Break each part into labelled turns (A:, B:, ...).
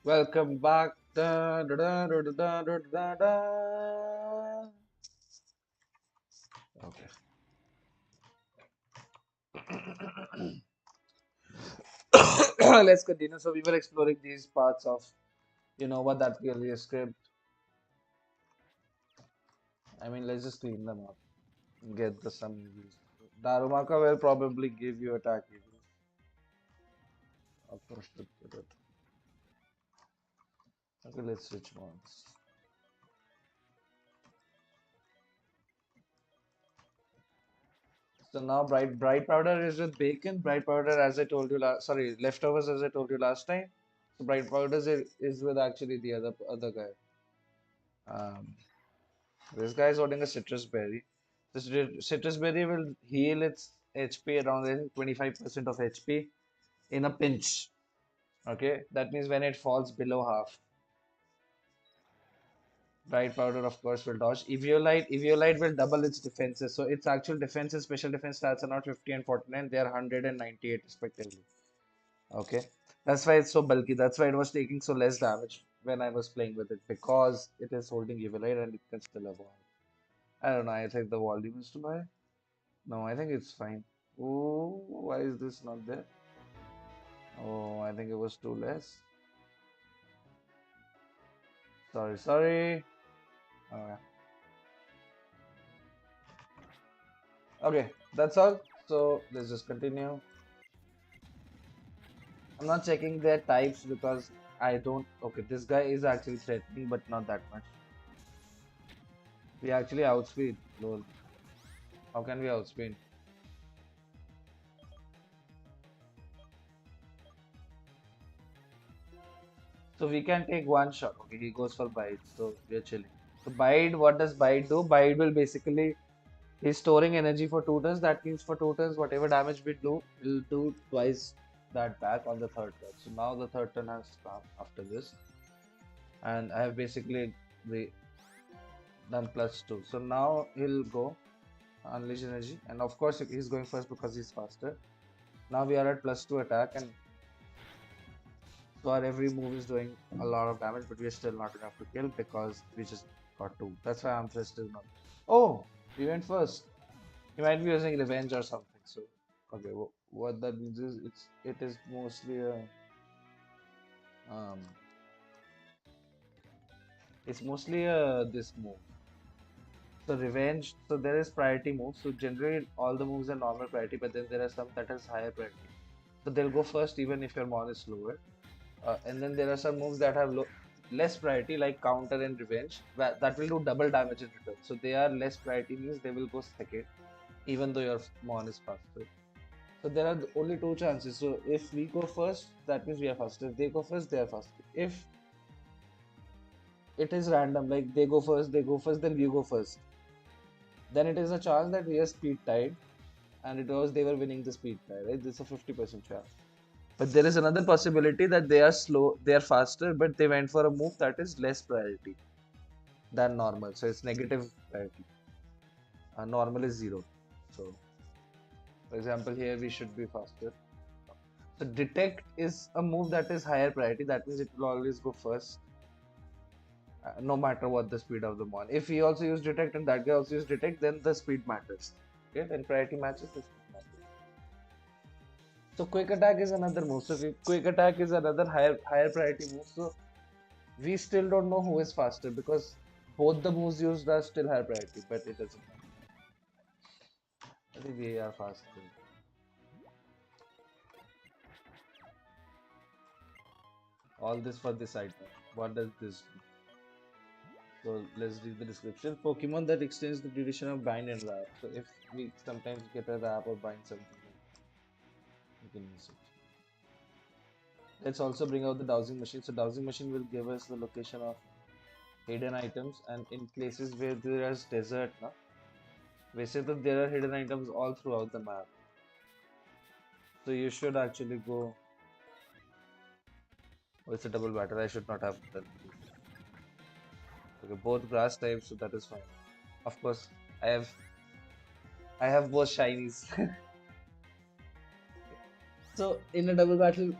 A: Welcome back. Da, da, da, da, da, da, da, da. Okay. Let's continue. So we were exploring these parts of, what that really is script. I mean, let's just clean them up. Get the some reviews. Darumaka will probably give you attack reviews. Of course, okay, let's switch modes. So now bright powder is with bacon. Bright powder, as I told you last, sorry, leftovers as I told you last time. So bright powder is with actually the other guy. Um, this guy is holding a citrus berry. This citrus berry will heal its HP around, I think, 25% of HP in a pinch. Okay, that means when it falls below half. Bright powder, of course, will dodge. Eviolite will double its defenses. So its actual defense and special defense stats are not 50 and 49, they are 100 and 98 respectively. Okay, that's why it's so bulky. That's why it was taking so less damage when I was playing with it, because it is holding Evilite and it can still avoid. I don't know. I think the volume is too high. No, I think it's fine. Oh, why is this not there? Oh, I think it was too less. Sorry, sorry. Okay, okay, that's all. So let's just continue. I'm not checking their types because I don't. Okay, this guy is actually threatening, but not that much. We actually outspeed. Lol. How can we outspeed? So we can take one shot. Okay, he goes for bite. So we're chilling. So bite, what does bite do? Bite will basically, he's storing energy for 2 turns. That means for 2 turns, whatever damage we do, we'll do twice that back on the third turn. So now the third turn has come after this. And I have basically done +2. So now he'll go unleash energy. And of course, he's going first because he's faster. Now we are at +2 attack, and so our every move is doing a lot of damage, but we're still not enough to kill because we just got 2. That's why I'm just still not. Oh, we went first. He might be using revenge or something. So, okay, what that means is it is mostly a um, it's mostly a this move. So revenge. So there is priority moves. So generally all the moves are normal priority, but then there are some that has higher priority. So they'll go first even if your mon is lower. And then there are some moves that have less priority, like counter and revenge, that will do double damage in return. So they are less priority, means they will go second, even though your mon is faster. So there are only two chances. So if we go first, that means we are faster. If they go first, they are faster. If it is random, like they go first, then we go first, then it is a chance that we are speed tied, and it was they were winning the speed tie, right? This is a 50% chance. But there is another possibility that they are slow, they are faster, but they went for a move that is less priority than normal. So it's negative priority. Normal is 0. So, for example, here we should be faster. So detect is a move that is higher priority. That means it will always go first, no matter what the speed of the mon. If he also use detect and that guy also use detect, then the speed matters. Okay, then priority matches, the speed matters. So quick attack is another move. So quick attack is another higher priority move. So we still don't know who is faster because both the moves used are still high priority, but it doesn't matter. I think we are faster. All this for this item. What does this do? So let's read the description. Pokemon that extends the duration of bind and wrap. So if we sometimes get a wrap or bind something, we can use it. Let's also bring out the dowsing machine. So dowsing machine will give us the location of hidden items, and in places where there is desert, na, we say that there are hidden items all throughout the map. So you should actually go. Oh, it's a double battle. I should not have done this. Okay, both grass types, so that is fine. Of course, I have I have both shinies. So in a double battle,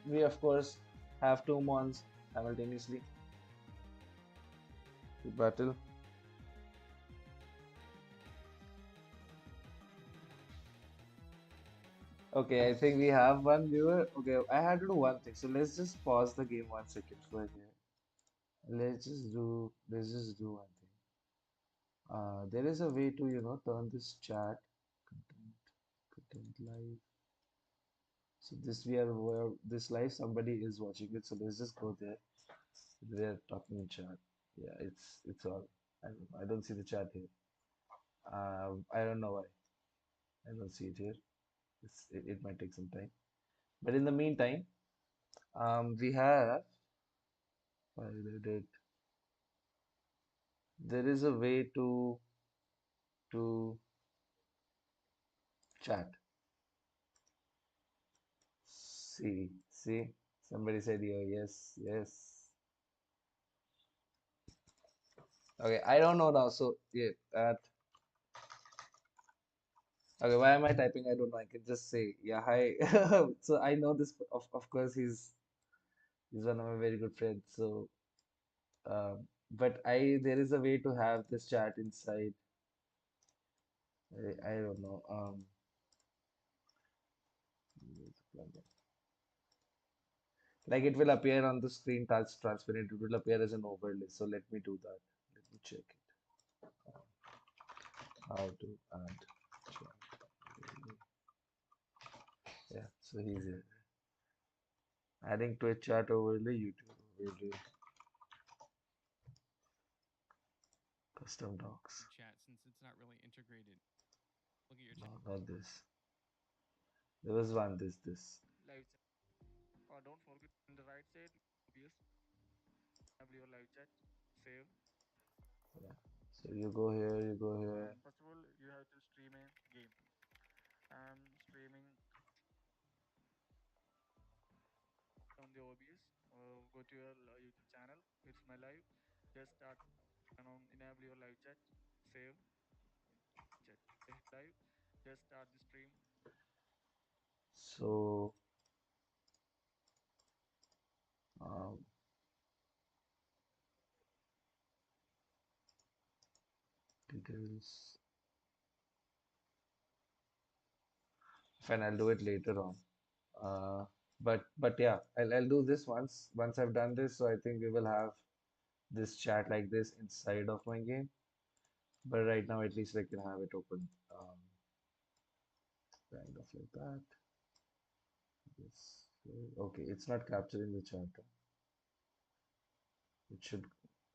A: we of course have two mons. simultaneously to battle. Okay, I think we have one viewer. Okay, I had to do one thing. So let's just pause the game 1 second for here. Let's just do one thing. There is a way to, turn this chat content, content live. So this we are where this live somebody is watching it. So let's just go there. They're talking in chat. Yeah, it's all. I don't see the chat here. I don't know why. I don't see it here. It might take some time. But in the meantime, we have piloted it. There is a way to chat. See. Somebody said, "Yo, yes, yes." Okay, I don't know now. So yeah, that. Okay, why am I typing? I don't know. I can just say, yeah, hi. So I know this. Of course, he's one of my very good friends. So, but there is a way to have this chat inside. I don't know. Like it will appear on the screen touch transparent. It will appear as an overlay. So let me do that. Let me check it. How to add chat. Yeah, so he's here. Adding to a chat overlay, YouTube overlay, custom docs.
B: Chat since it's not really integrated. Look at your
A: No,
B: chat.
A: not this. There was one, this.
C: Live chat. Don't forget in the right side, obvious, have your live chat, save.
A: Yeah. So you go here, you go here.
C: And first of all, you have to stream a game. I'm streaming on the OBS. Go to your YouTube channel. It's my live. Just start turn on, enable your live chat, save chat. Hit live. Just start the stream.
A: So, um, details. Fine, I'll do it later on. But yeah, I'll do this once I've done this. So I think we will have this chat like this inside of my game. But right now, at least I can have it open, kind of like that. This, okay, it's not capturing the chat. It should.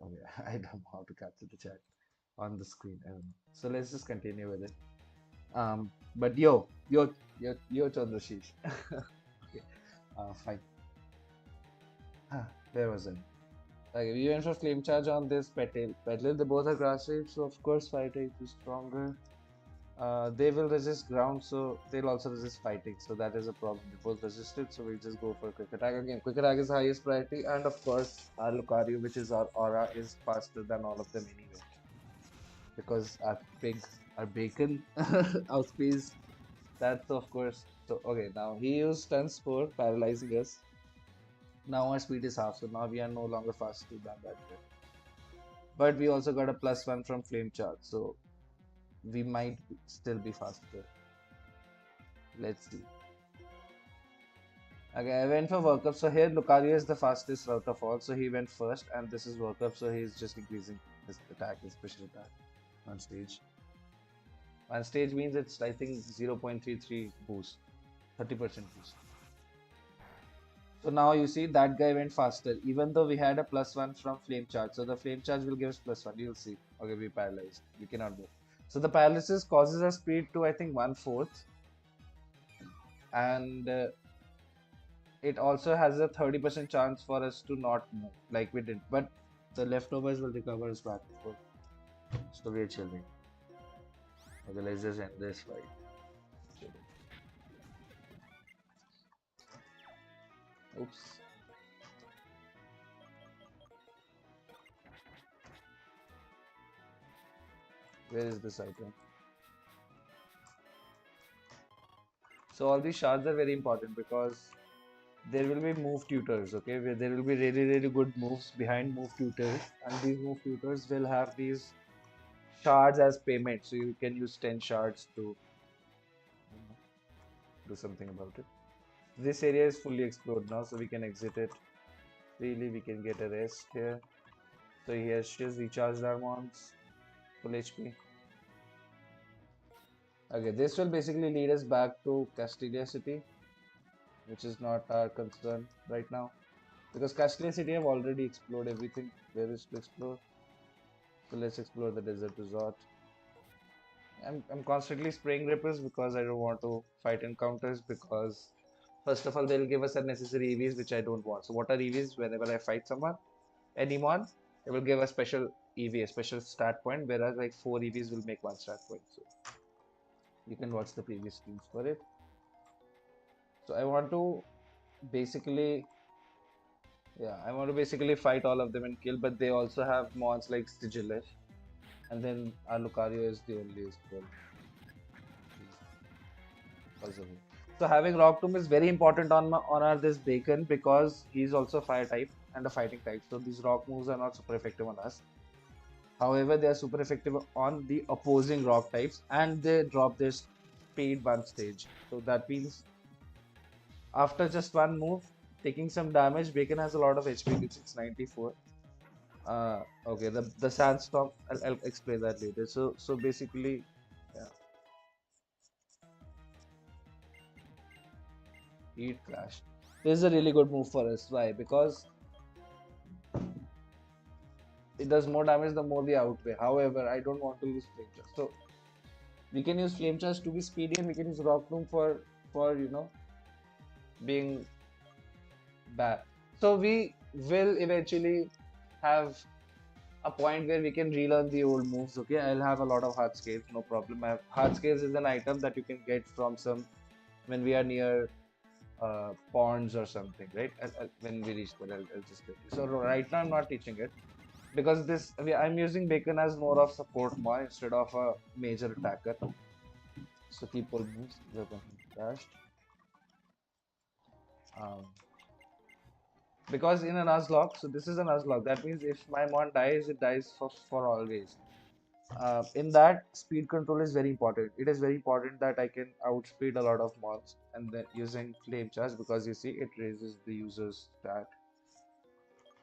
A: Okay, I don't know how to capture the chat on the screen. I don't know. So let's just continue with it. But yo, Chandrashish. Okay, fine. Where was I? Okay, we went for flame charge on this petal. Petal, they both are grass types, so of course fire type is stronger. They will resist ground, so they'll also resist fighting. So that is a problem. They both resist it, so we'll just go for quick attack again. Quick attack is highest priority, and of course, our Lucario, which is our aura, is faster than all of them anyway. Because our bacon outspeeds. That's of course. So okay, now he used stunts for paralyzing us. Now our speed is half, so now we are no longer faster than that guy. But we also got a +1 from flame charge, so we might still be faster. Let's see. Okay, I went for workup. So here Lucario is the fastest out of all, so he went first, and this is workup, so he's just increasing his attack, his special attack on stage. On stage means it's I think 0.33 boost, 30% boost. So now you see that guy went faster, even though we had a +1 from flame charge. So the flame charge will give us +1. You'll see. Okay, we paralyzed. We cannot move. So the paralysis causes our speed to I think 1/4, and it also has a 30% chance for us to not move like we did. But the leftovers will recover us back. So we're chilling. Okay, let's just end this fight. Chilling. Oops. Where is this item? So all these shards are very important because there will be move tutors, okay, where there will be really, really good moves behind move tutors, and these move tutors will have these shards as payment, so you can use 10 shards to do something about it. This area is fully explored now, so we can exit it freely. We can get a rest here. So here she's recharged our mons, full HP. Okay, this will basically lead us back to Castilia City, which is not our concern right now. Because Castilia City have already explored everything there is to explore. So let's explore the desert resort. I'm constantly spraying rippers because I don't want to fight encounters because first of all they'll give us unnecessary EVs which I don't want. So what are EVs? Whenever I fight someone, anyone, it will give a special EV, a special stat point, whereas like 4 EVs will make 1 stat point. So you can watch the previous streams for it. So I want to basically I want to basically fight all of them and kill, but they also have mons like Sigilish. And then our Lucario is the only scroll. So having Rock Tomb is very important on our this Bacon because he's also fire type and a fighting type. So these rock moves are not super effective on us. However, they are super effective on the opposing rock types and they drop their speed one stage. So that means after just one move, taking some damage, Bacon has a lot of HP, it's 694. Okay, the sandstorm, I'll explain that later. So basically, yeah, heat crash. This is a really good move for us. Why? Because it does more damage the more we outweigh. However, I don't want to use flame charge. So we can use flame charge to be speedy, and we can use rock tomb for being bad. So we will eventually have a point where we can relearn the old moves. Okay, I'll have a lot of heart scales, no problem. Heart scales is an item that you can get from some when we are near ponds or something, right? When we reach there, I'll just tell you. So right now I'm not teaching it because I'm using Bacon as more of support more instead of a major attacker. So keep all moves. Weapon crashed. Um, because in a Nuzlocke, so this is a Nuzlocke. That means if my mon dies, it dies for always. In that, speed control is very important. It is very important that I can outspeed a lot of mons and then using flame charge because you see it raises the user's stat.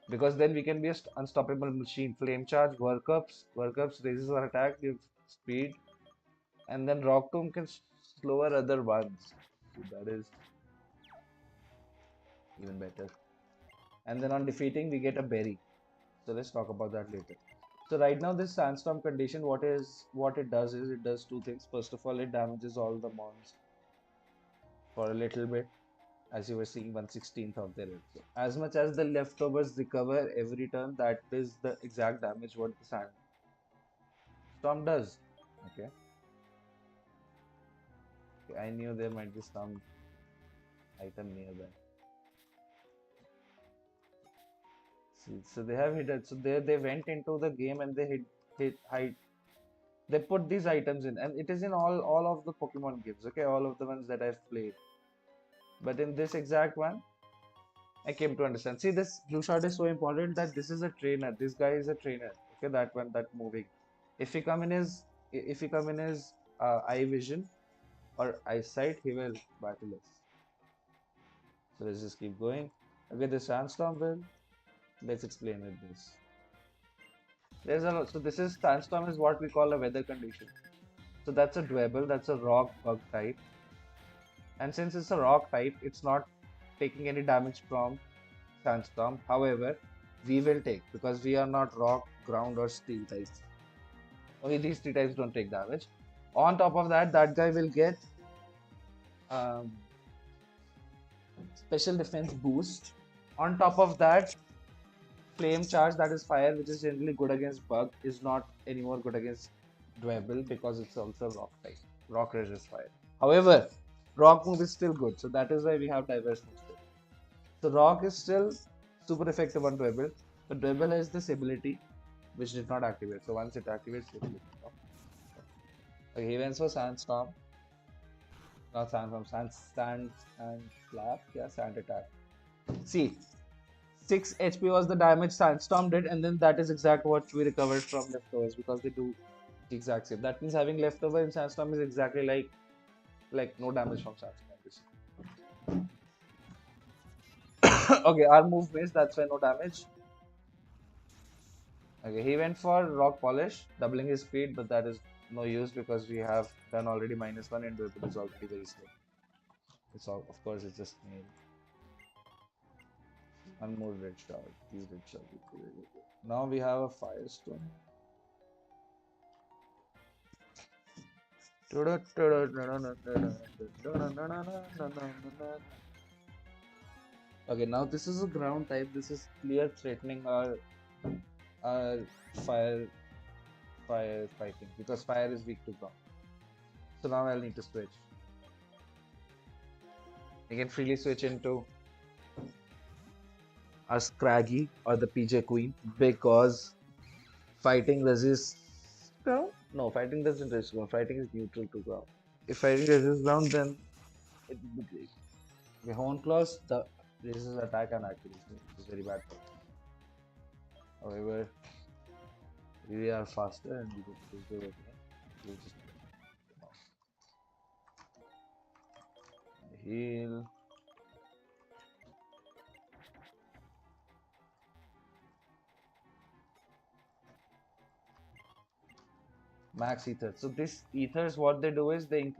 A: Because then we can be an unstoppable machine. Flame charge, work ups raises our attack, gives speed, and then Rock Tomb can slower other ones. So that is even better. And then on defeating, we get a berry. So let's talk about that later. So right now, this sandstorm condition, what it does is it does two things. First of all, it damages all the mons for a little bit, as you were seeing 1/16th of their health. So as much as the leftovers recover every turn, that is the exact damage what the sandstorm does. Okay. Okay, I knew there might be some item nearby. See, so they have hit it. So they went into the game and they hide. They put these items in, and it is in all of the Pokemon games. Okay, all of the ones that I've played. But in this exact one, I came to understand. See, this blue shot is so important that this is a trainer. This guy is a trainer. Okay, that one, that moving. If he come in his, if he come in his eye vision or eyesight, he will battle us. So let's just keep going. Okay, the sandstorm will. Let's explain it this. So this is sandstorm is what we call a weather condition. So that's a dwebble, that's a rock bug type. And since it's a rock type, it's not taking any damage from sandstorm. However, we will take because we are not rock, ground, or steel types. Only these three types don't take damage. On top of that, that guy will get um, special defense boost. On top of that, flame charge, that is fire, which is generally good against bug, is not anymore good against dwebble because it's also rock type. Rock resists fire. However, rock move is still good, so that is why we have diverse moves. So rock is still super effective on dwebble, but dwebble has this ability which did not activate. So once it activates, it will stop. Okay, he went for sandstorm, not sandstorm, sand and slap, yeah, sand attack. See, 6 HP was the damage Sandstorm did, and then that is exact what we recovered from leftovers because they do the exact same. That means having leftover in Sandstorm is exactly like no damage from Sandstorm. Okay, our move missed, that's why no damage. Okay, he went for Rock Polish, doubling his speed, but that is no use because we have done already -1 and weapon is already very slow. It's all, of course, it's just snail. One more red shard. These red shards would be really good. Now we have a Firestone. Okay, now this is a ground type. This is clear threatening our fire fighting because fire is weak to ground. So now I'll need to switch. You can freely switch into a Scraggy or the PJ Queen because fighting resists ground. No, fighting doesn't resist ground. Fighting is neutral to ground. If fighting resists ground, then it would be great. Okay, Horn Claws, the raises attack and accuracy. It's very bad for us. However, we are faster and we can do it. We'll just heal. Max ether. So this ethers, what they do is they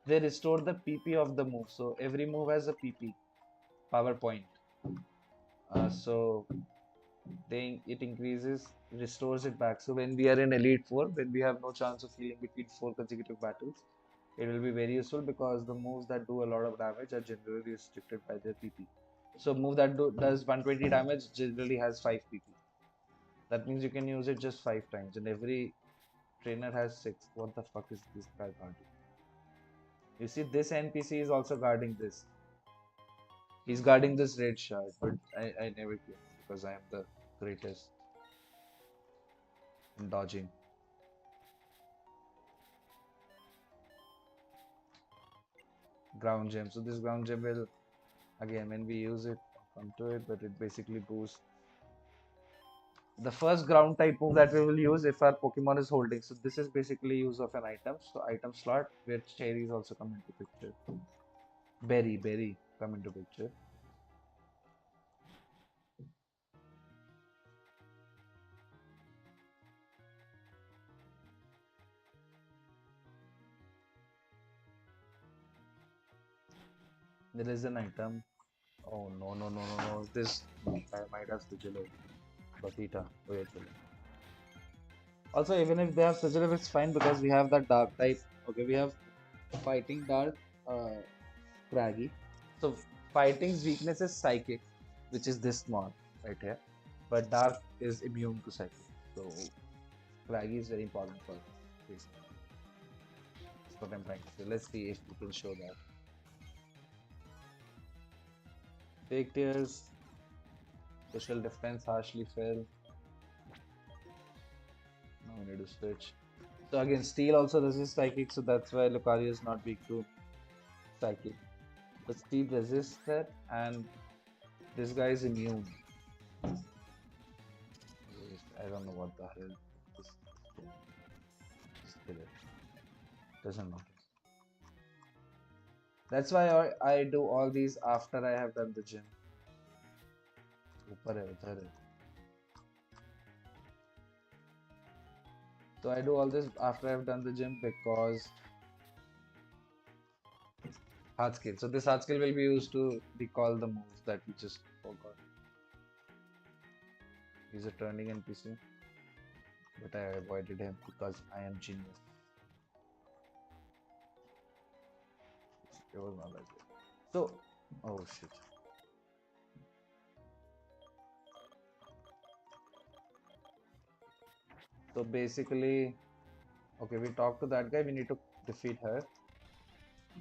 A: restore the PP of the move. So every move has a PP power point. So it increases, restores it back. So when we are in Elite 4, when we have no chance of healing between 4 consecutive battles, it will be very useful because the moves that do a lot of damage are generally restricted by their PP. So move that does 120 damage generally has 5 PP. That means you can use it just 5 times, and every trainer has 6. What the fuck is this guy guarding? You see, this NPC is also guarding this. He's guarding this red shard, but I never kill because I am the greatest in dodging. Ground gem. So this ground gem will, again, when we use it, come to it, but it basically boosts the first ground type move that we will use if our Pokemon is holding. So this is basically use of an item. So item slot where cherries also come into picture. Berry come into picture. There is an item. Oh no. This I might have Sigilo. Batita. Wait. Also, even if they have Sigilo, it's fine because we have that dark type. Okay, we have fighting dark, craggy. So fighting's weakness is psychic, which is this mod right here. But dark is immune to psychic. So craggy is very important for this. That's what I'm trying to say. Let's see if we can show that. Fake tears, special defense harshly fell. Now we need to switch. So again, steel also resists psychic, so that's why Lucario is not weak to psychic. But steel resists that, and this guy is immune. I don't know what the hell. Just kill it. Doesn't matter. That's why I do all these after I have done the gym. So I do all this after I've done the gym because hard skill. So this hard skill will be used to recall the moves that we just forgot. He's a turning NPC, but I avoided him because I am genius. It was not like that. So, oh shit. So basically, okay, we talk to that guy. We need to defeat her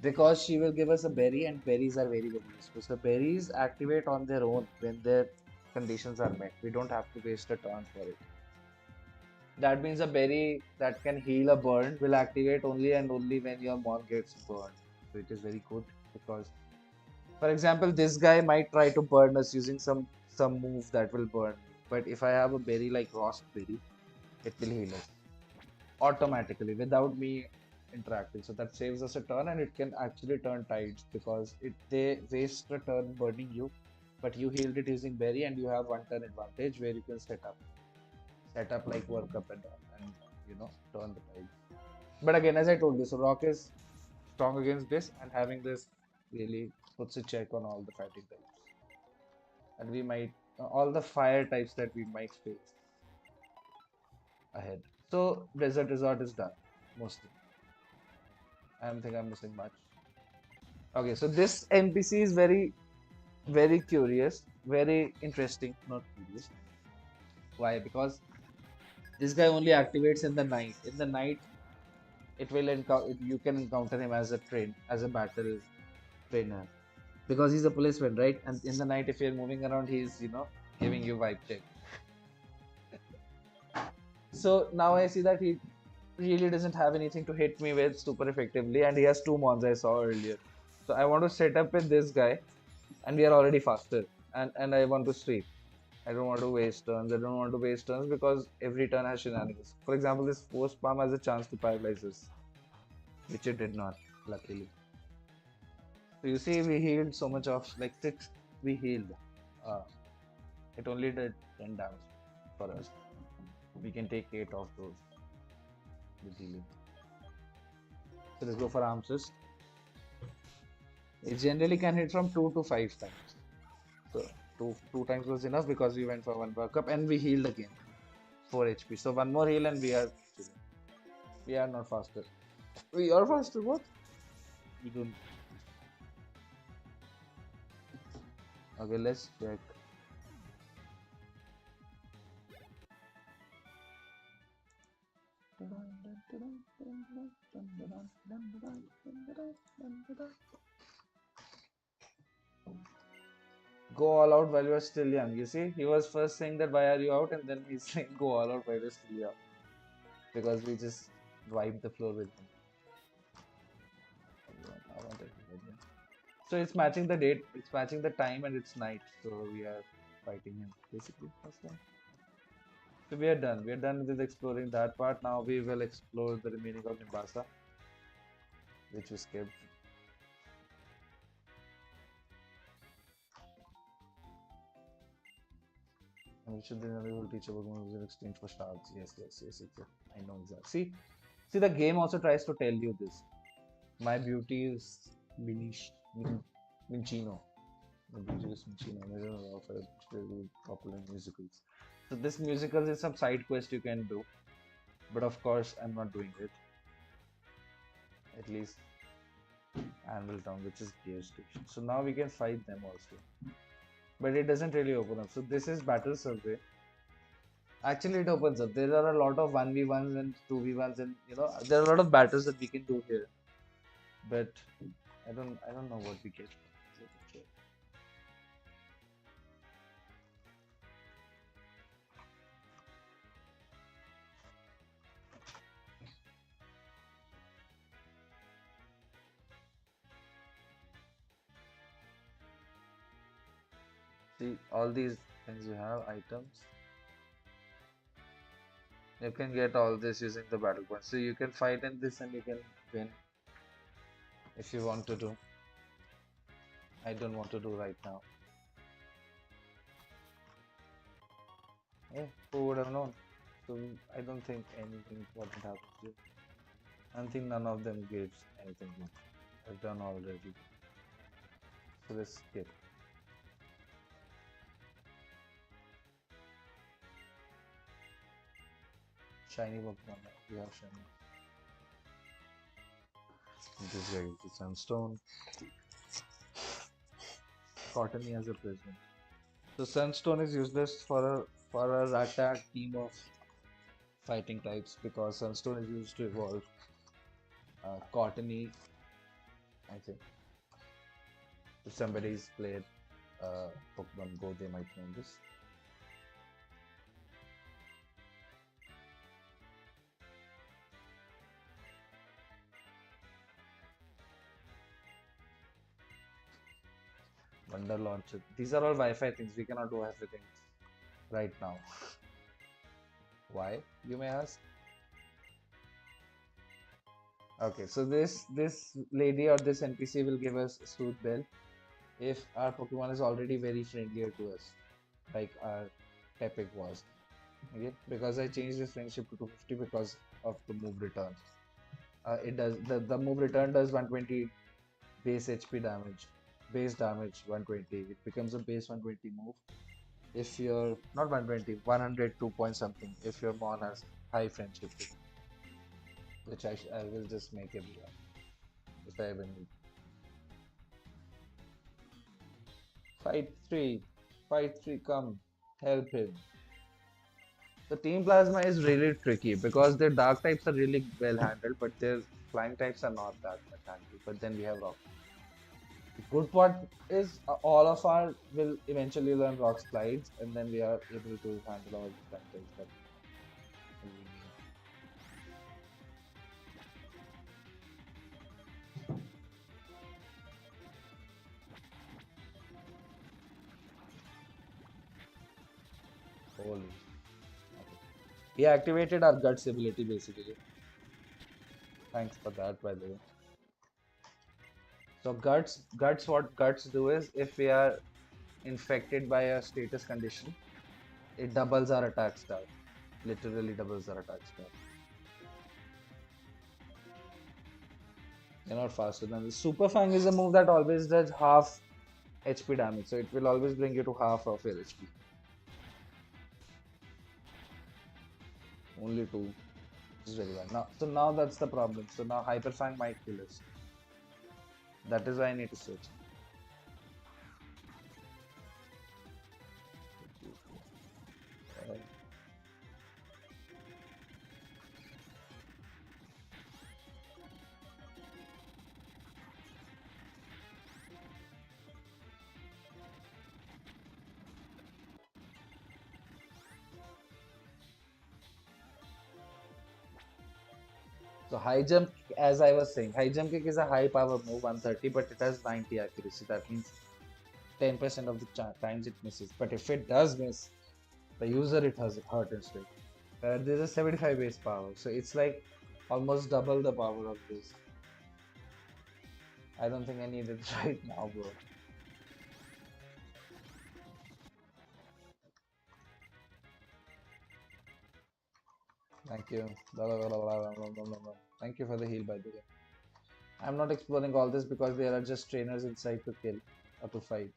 A: because she will give us a berry, and berries are very useful. So berries activate on their own when their conditions are met. We don't have to waste a turn for it. That means a berry that can heal a burn will activate only and only when your mon gets burned. So it is very good because For example, this guy might try to burn us using some move that will burn me. But if I have a berry like raspberry, it will heal us automatically without me interacting. So that saves us a turn, and it can actually turn tides because they waste a turn burning you, but you healed it using berry, and you have one turn advantage where you can set up like work up and down, and turn the tide. But again, as I told you, so rock is strong against this, and having this really puts a check on all the fighting types, and we might all the fire types that we might face ahead. So desert resort is done mostly. I don't think I'm missing much. Okay, so this NPC is very, very curious, very interesting, not curious. Why? Because this guy only activates in the night. In the night, it will encounter you can encounter him as a battle trainer. Because he's a policeman, right? And in the night, if you're moving around, he's giving you vibe check. So now I see that he really doesn't have anything to hit me with super effectively, and he has two mons I saw earlier. So I want to set up with this guy, and we are already faster, and I want to sweep. I don't want to waste turns. I don't want to waste turns because every turn has shenanigans. For example, this force palm has a chance to paralyze us, which it did not, luckily. So you see, we healed so much of like six. We healed. Uh, it only did 10 damage for us. We can take 8 of those with healing. So let's go for arm twist. It generally can hit from 2 to 5 times. So two times was enough because we went for one workup and we healed again. 4 HP. So one more heal and we are chilling. We are not faster. We are faster, what? We don't. Okay, let's check. Go all out while you're still young. You see, he was first saying that why are you out, and then he's saying go all out while you're still young. Because we just wiped the floor with him. I wanted to hit him. So it's matching the date, it's matching the time, and it's night. So we are fighting him basically first time. So we are done. We are done with exploring that part. Now we will explore the remaining of Nimbasa, which we skipped. And we should then we will teach about user exchange for shards. Yes, yes, yes, yes, yes. I know exactly. See, the game also tries to tell you this. My beauty is Minchino. The beauty is Minchino. I don't know if it's really popular in musicals. So this musical is some side quest you can do, but of course I'm not doing it. At least Anvil Town, which is gear station. So now we can fight them also, but it doesn't really open up. So this is battle survey. Actually, it opens up. There are a lot of 1v1s and 2v1s, and there are a lot of battles that we can do here. But I don't know what we get. See all these things you have items. You can get all this using the battle points. So you can fight in this and you can win if you want to do. I don't want to do right now. Yeah, who would have known? So I don't think anything important happens here. I think none of them gives anything good. I've done already. So let's skip. Shiny Pokemon. We have shiny. This guy is the Sunstone. Cottony as a prisoner. So Sunstone is useless for a attack team of fighting types because Sunstone is used to evolve. Cottony, I think. If somebody's played Pokemon Go, they might know this. Wonder launcher. These are all Wi-Fi things. We cannot do everything right now. Why, you may ask? Okay, so this lady or this NPC will give us Soothe Bell if our Pokemon is already very friendlier to us, like our Tepic was. Okay, because I changed this friendship to 250 because of the move return. It does the move return does 120 base HP damage, base damage 120. It becomes a base 120 move if you're not 120, 102 point something if your Mon has high friendship, which I will just make everyone if I ever need. Fight 3, fight 3, come help him. The Team Plasma is really tricky because their dark types are really well handled, but their flying types are not that much handled. But then we have rock. The good part is all of our will eventually learn rock slides, and then we are able to handle all the flying types that we need. Holy. He activated our guts ability basically. Thanks for that, by the way. So what guts do is if we are infected by a status condition, it doubles our attack stat. Literally doubles our attack stat. You're not faster than this. Super Fang is a move that always does half HP damage, so it will always bring you to half of your HP. Only two. Which is very bad. Now that's the problem. So now Hyper Fang might kill us. That is why I need to switch. So high jump, as I was saying, high jump kick is a high power move, 130, but it has 90 accuracy. That means 10% of the times it misses. But if it does miss, the user it has hurt instead. There's a 75 base power, so it's like almost double the power of this. I don't think I need it right now, bro. Thank you. Thank you for the heal, by the way. I'm not exploring all this because there are just trainers inside to kill or to fight.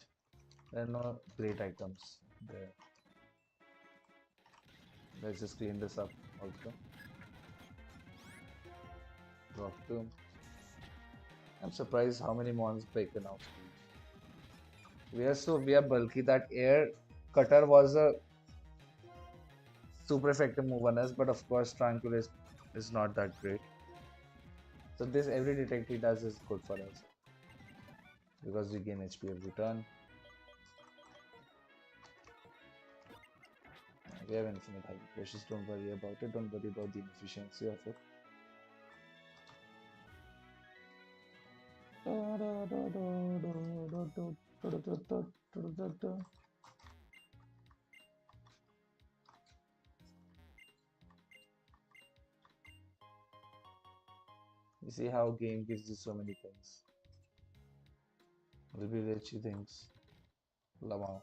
A: There are no great items there. Let's just clean this up also. Rock Tomb. I'm surprised how many mons break the now speed. We are bulky. That air cutter was a super effective move on us, but of course Tranquil is not that great. So this every detect he does is good for us because we gain HP every turn. We have infinite hyper pushes, don't worry about it, don't worry about the inefficiency of it. You see how game gives you so many things. Will be rich, he thinks. Lamau.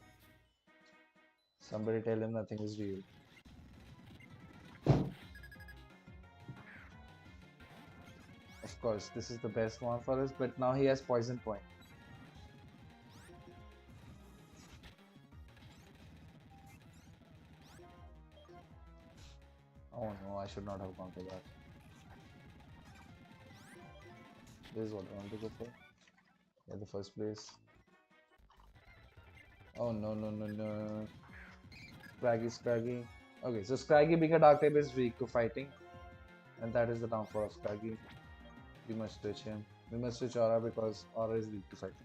A: Somebody tell him nothing is real. Of course, this is the best one for us, but now he has poison point. Oh no, I should not have gone for that. This is what I want to go for. Yeah, the first place. Oh no, no, no, no. Scraggy. Okay, so Scraggy being a dark type is weak to fighting. And that is the downfall of Scraggy. We must switch him. We must switch Aura because Aura is weak to fighting.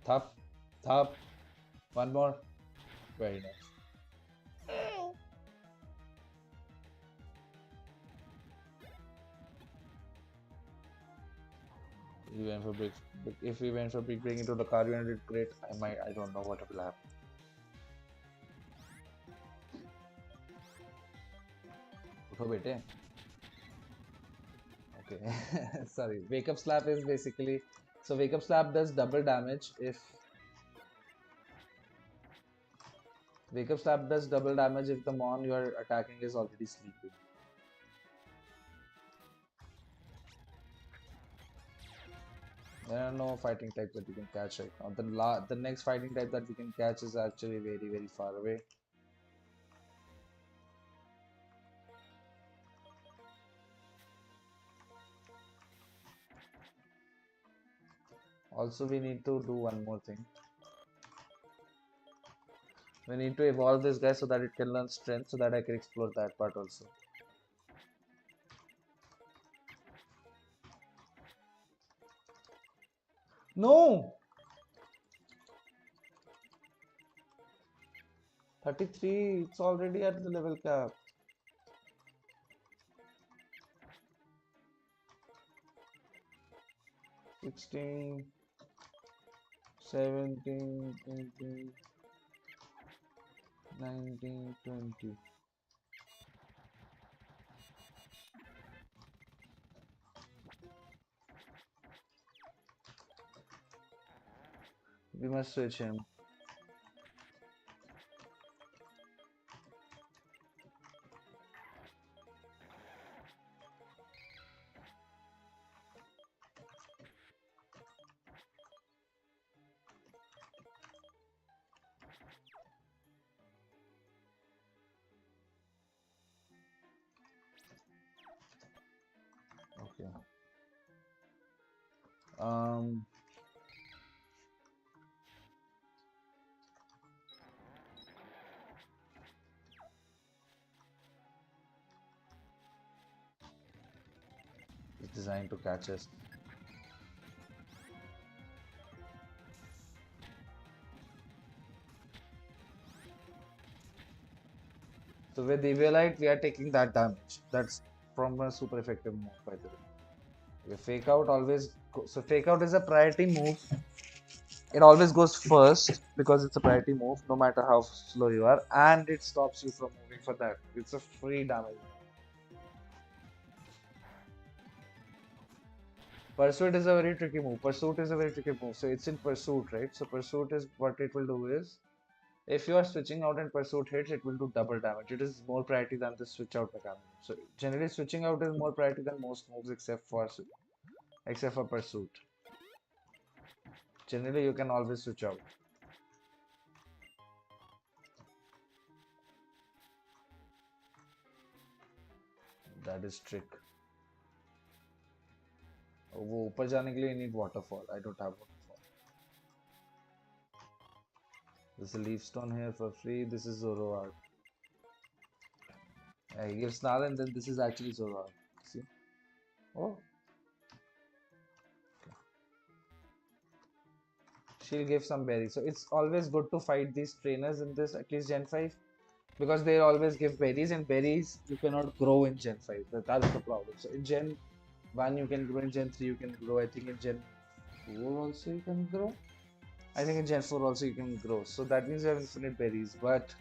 A: Thop. One more. Very nice. We went for big. If we went for big break into the car unit, great. I don't know what will happen. उठो बेटे. Okay. Sorry. Wake up slap is basically, so wake up slap does double damage if wake up slap does double damage if the mon you are attacking is already sleeping. There are no fighting types that you can catch right now. The next fighting type that we can catch is actually very far away. Also, we need to do one more thing. We need to evolve this guy so that it can learn strength, so that I can explore that part also. No! 33, it's already at the level cap. 16, 17, 18, 19, 20. We must switch him. Okay. It's designed to catch us. So with Eviolite, we are taking that damage. That's from a super effective move, by the way. Fake out always so fake out is a priority move. It always goes first because it's a priority move, no matter how slow you are, and it stops you from moving for that. It's a free damage. Pursuit is a very tricky move. Pursuit is a very tricky move. So it's in pursuit, right? So pursuit is what it will do is, if you are switching out and pursuit hits, it will do double damage. It is more priority than the switch out mechanism. So generally, switching out is more priority than most moves except for pursuit. Generally, you can always switch out. That is trick. वो ऊपर जाने के लिए need waterfall. I don't have waterfall. There's a leaf stone here for free. This is Zoroark. He gives Snarl and then this is actually Zoroark. See? Oh. Okay. She'll give some berries. So it's always good to fight these trainers in this, at least Gen 5. Because they always give berries, and berries you cannot grow in Gen 5. That's the problem. So in Gen 1 you can grow, in Gen 3 you can grow. I think in Gen 4 also you can grow. I think in Gen 4 also you can grow. So that means you have infinite berries. But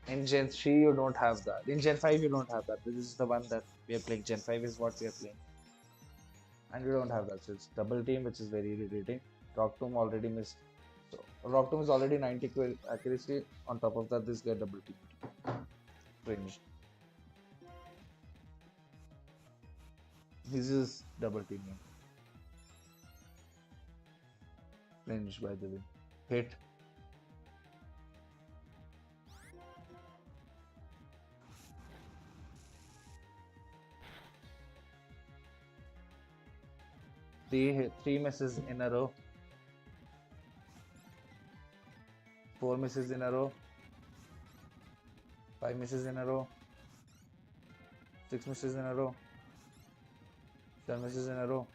A: in Gen 3 you don't have that. In Gen 5 you don't have that. This is the one that we are playing. Gen 5 is what we are playing. And we don't have that. So it's double team, which is very irritating. Rock Tomb already missed. So Rock Tomb is already 90 accuracy. On top of that, this guy double team. Range. This is double teaming. Range, by the way. Hit. Three misses in a row. 4 misses in a row. 5 misses in a row. 6 misses in a row. 7 misses in a row.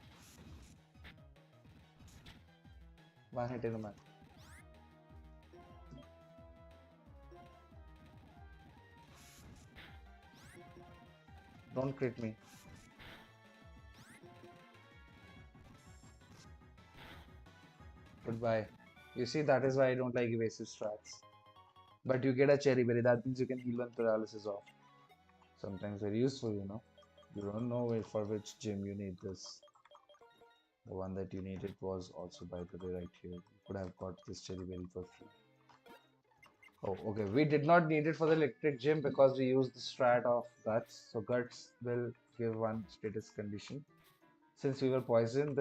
A: 1 hit in a match. Don't crit me. Goodbye. You see, that is why I don't like evasive strats. But you get a cherry berry, that means you can heal one paralysis off. Sometimes very useful, you know. You don't know for which gym you need this. The one that you needed was also, by the way, right here. You could have got this cherry berry for free. Oh, okay. We did not need it for the electric gym because we used the strat of guts. So guts will give one status condition. Since we were poisoned,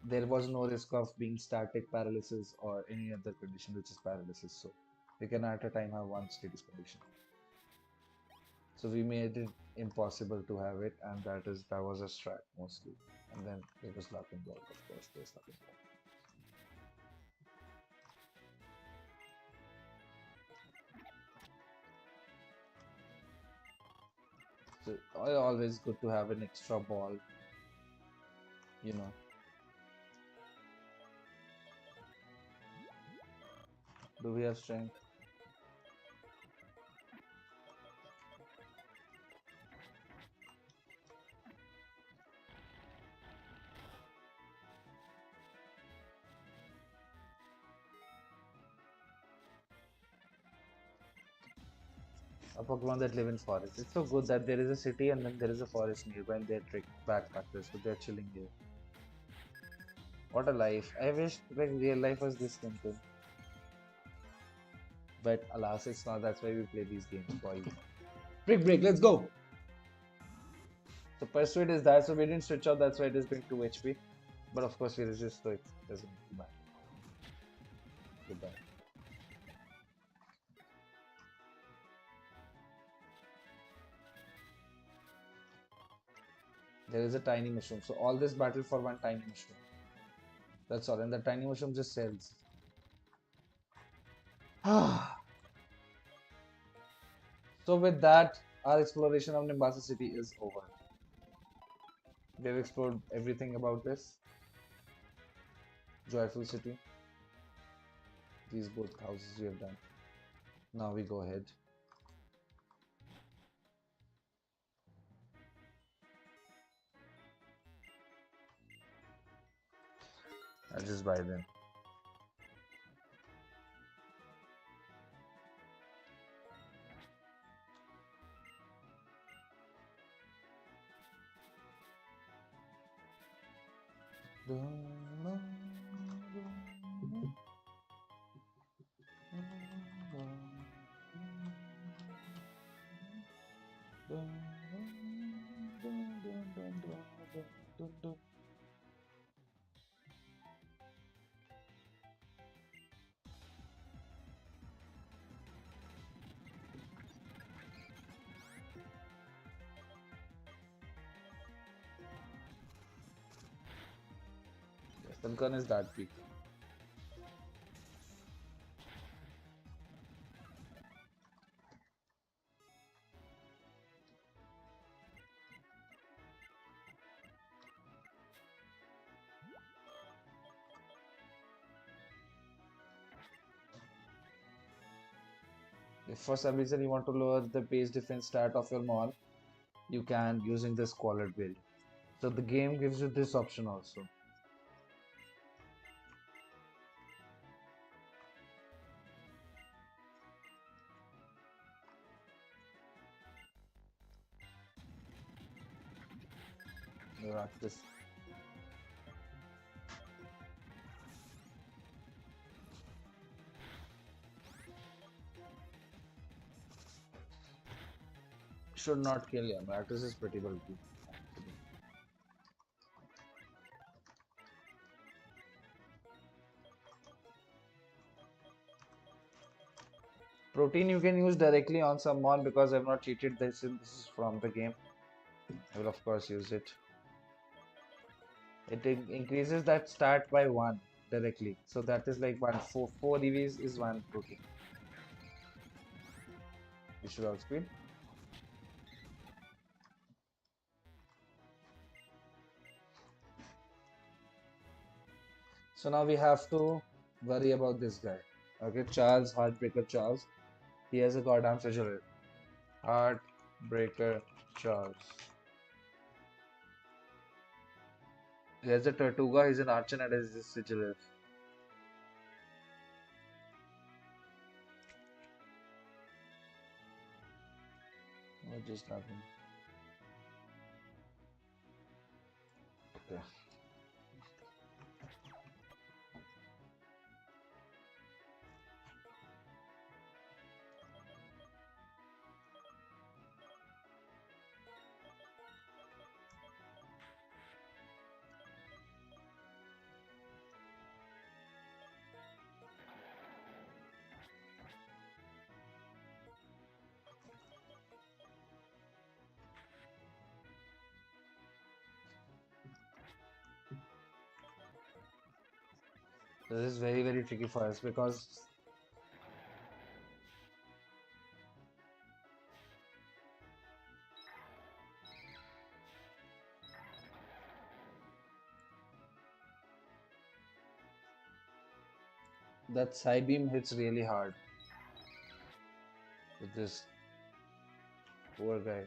A: there was no risk of being static paralysis or any other condition which is paralysis. So we can at a time have one status condition. So we made it impossible to have it, and that was a strat mostly. And then it was luck and block, of course. There's luck and block. So always good to have an extra ball, you know. Do we have strength? A Pokemon that live in forest. It's so good that there is a city and then there is a forest nearby and they're trick backpackers, so they're chilling here. What a life. I wish like real life was this simple. But alas, it's not. That's why we play these games for you. Break, let's go! So Persuade is that, so we didn't switch out, that's why it is being 2 HP. But of course we resist, so it doesn't matter. Goodbye. There is a tiny mushroom, so all this battle for one tiny mushroom. That's all, and the tiny mushroom just sells. So with that, our exploration of Nimbasa city is over. We have explored everything about this. Joyful city. These both houses we have done. Now we go ahead. I'll just buy them. Sunken is that peak. If for some reason you want to lower the base defense stat of your mon, you can using this squalid build. So the game gives you this option also. This. Should not kill him. This is pretty bulky. Protein you can use directly on someone because I've not cheated this. This is from the game. I will of course use it. It increases that stat by 1 directly. So that is like 4 EVs is 1 protein. You should outspeed. So now we have to worry about this guy. Okay, Charles, Heartbreaker Charles. He has a goddamn sigil. Heartbreaker Charles. He has a Tortuga, he's an archer and has this sigil. What just happened? Okay. This is very, very tricky for us because that side beam hits really hard with this poor guy.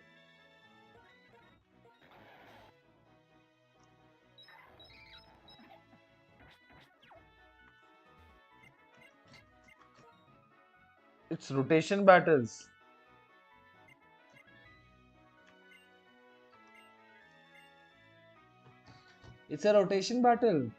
A: It's rotation battles. It's a rotation battle.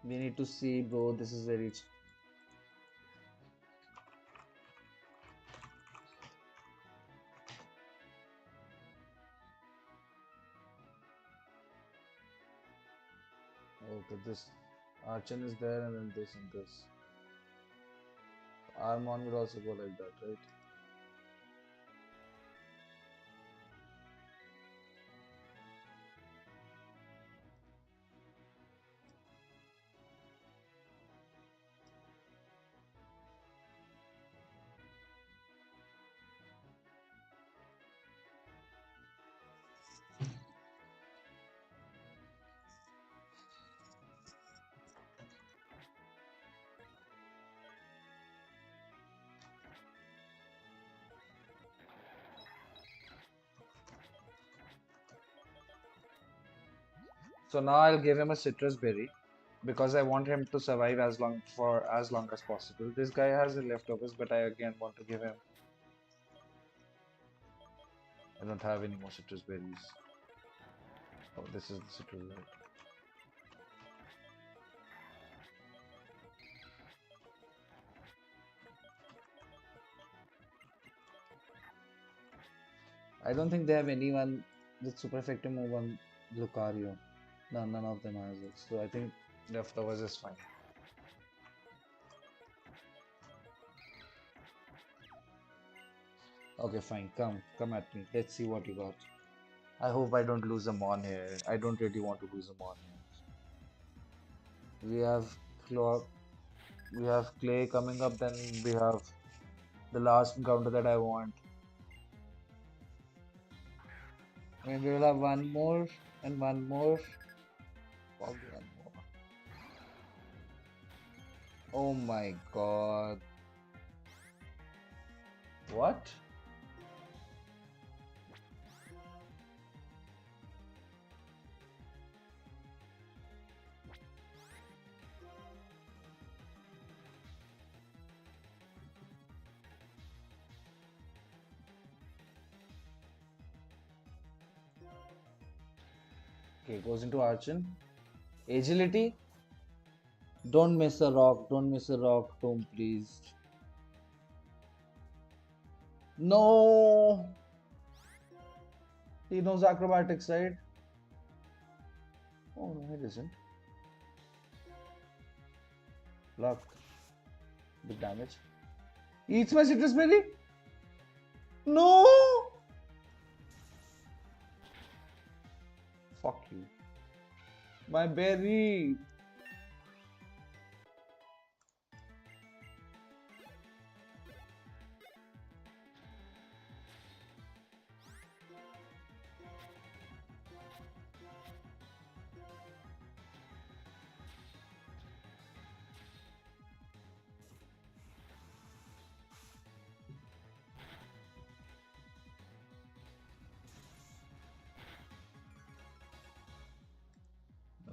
A: We need to see, bro. This is very. Okay, this Archon is there, and then this and this. Armon would also go like that, right? So now I'll give him a citrus berry because I want him to survive as long as possible. This guy has the leftovers, but I again want to give him. I don't have any more citrus berries. Oh, this is the citrus berry. I don't think they have anyone with super effective move on Lucario. No, none of them has it. So I think leftovers is fine. Okay, fine. Come at me. Let's see what you got. I hope I don't lose a Mon here. I don't really want to lose a Mon here. We have Claw, we have Clay coming up, then we have the last encounter that I want. I mean, we will have one more and one more. Probably one more. Oh my god. What? Okay, goes into Archon. Agility. Don't miss a rock. Don't miss a rock, Tom, please. No! He knows acrobatics, right? Oh no, he doesn't. Luck. Big damage. Eats my citrus berry? No! Fuck you. My berry!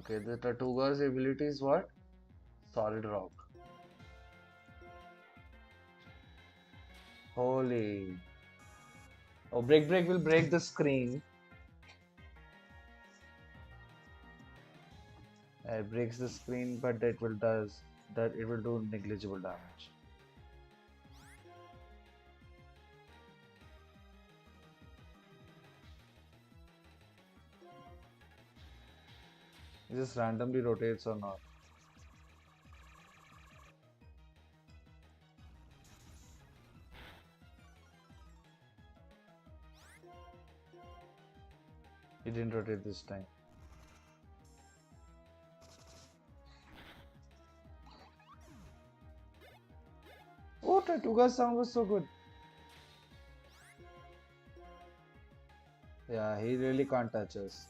A: Okay, the Tortuga's ability is what? Solid rock. Holy. Oh, break will break the screen. It breaks the screen, but it will do negligible damage. It just randomly rotates or not. It didn't rotate this time. Oh, Tortuga's sound was so good. Yeah, he really can't touch us.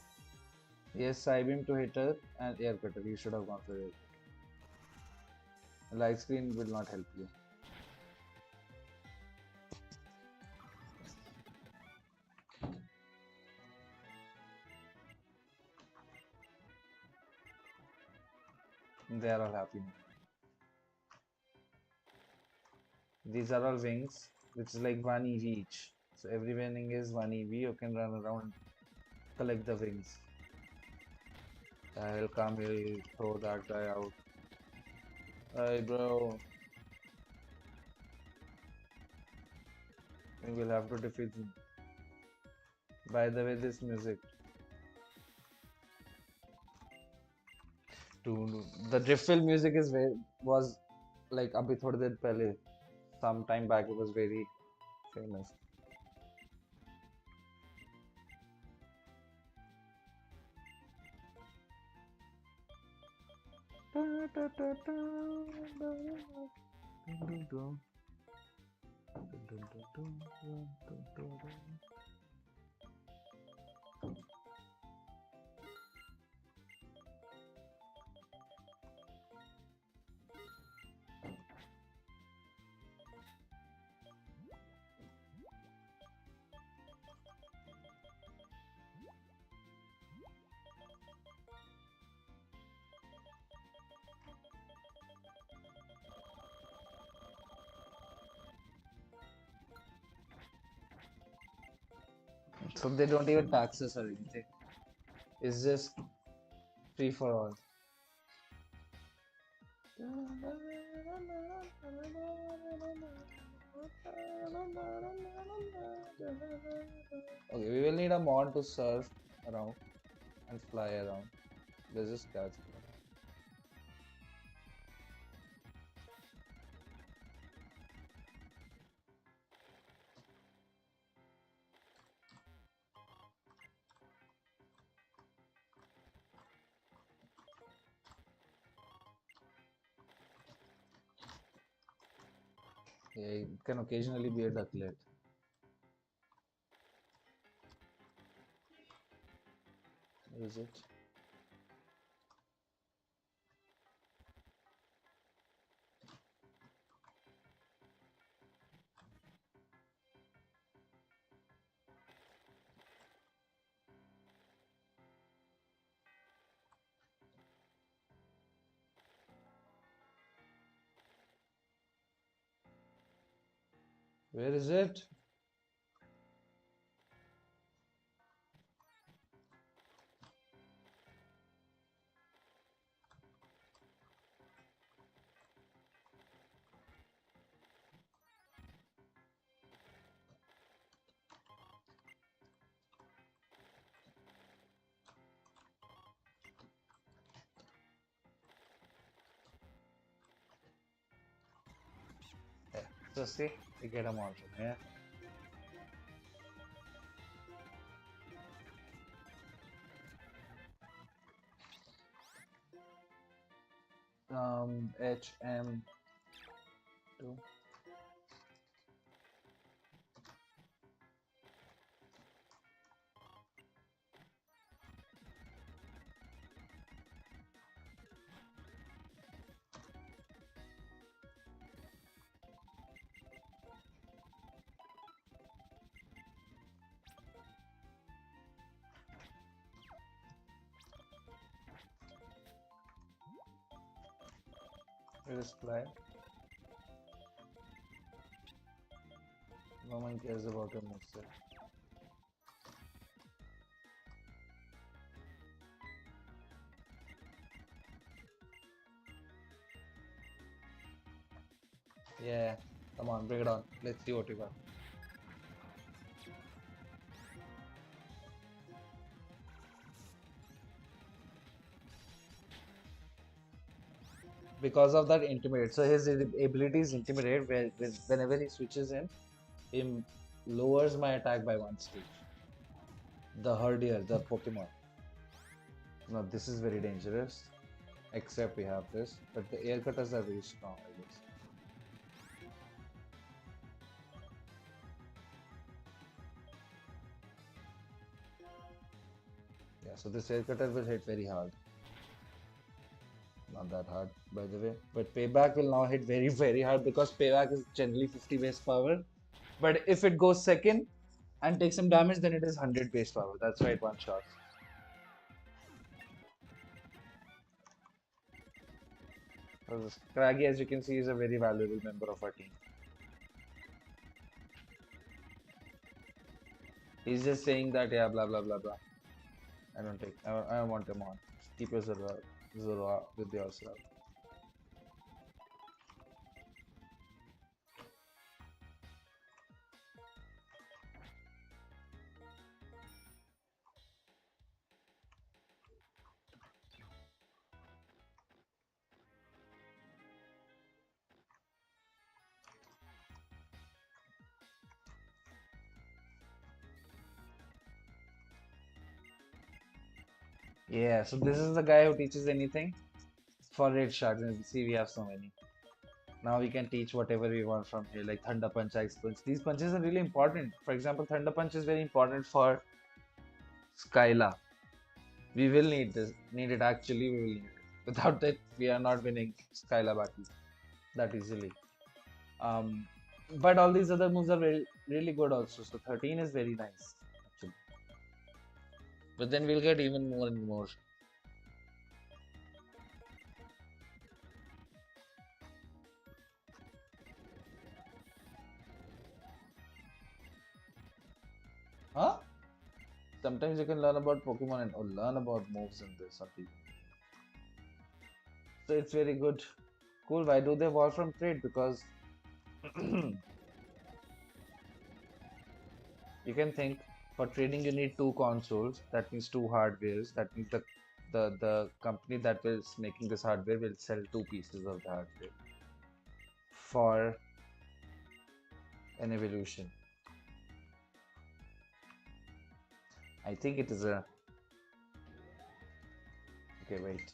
A: Yes, Psybeam to hit her and air cutter. You should have gone for air cutter. Light screen will not help you. They are all happy now. These are all wings, which is like 1 EV each. So every winning is 1 EV. You can run around, collect the wings. He'll come, he'll throw that guy out. Hey, bro. We will have to defeat him. By the way, this music. The Driftfill music was like abhi thodi der pehle. Some time back it was very famous. So they don't even tax us or anything. It's just free for all. Okay, we will need a mod to surf around and fly around. There's just cats. Yeah, it can occasionally be a ducklet. Is it? Where is it? Yeah. So see, we get a mod from here. HM2. just fly. No one cares about your moveset. Yeah, come on, bring it on. Let's see what you got. Because of that intimidate. So his ability is intimidate, where whenever he switches in, he lowers my attack by one stage. The hardier the Pokemon. Now this is very dangerous. Except we have this, but the air cutters are very strong, I guess. Yeah, so this air cutter will hit very hard. Not that hard, by the way. But payback will now hit very, very hard because payback is generally 50 base power. But if it goes second and takes some damage, then it is 100 base power. That's right, one shot. So this Craggy, as you can see, is a very valuable member of our team. He's just saying that, yeah, blah, blah, blah, blah. I don't want him on. Keep your Zoro with yourself. Yeah, so this is the guy who teaches anything for red shards, and see we have so many. Now we can teach whatever we want from here, like Thunder Punch, Ice Punch. These punches are really important. For example, Thunder Punch is very important for Skyla. We will need this. Need it actually. We will need it. Without that, we are not winning Skyla battles that easily. Um, but all these other moves are really good also. So 13 is very nice actually. But then we'll get even more and more. Huh? Sometimes you can learn about Pokemon and or learn about moves in this on TV. So it's very good. Cool. Why do they evolve from trade? Because you can think for trading you need two consoles. That means two hardwares. That means the company that is making this hardware will sell two pieces of the hardware for an evolution. I think it is a. Okay, wait.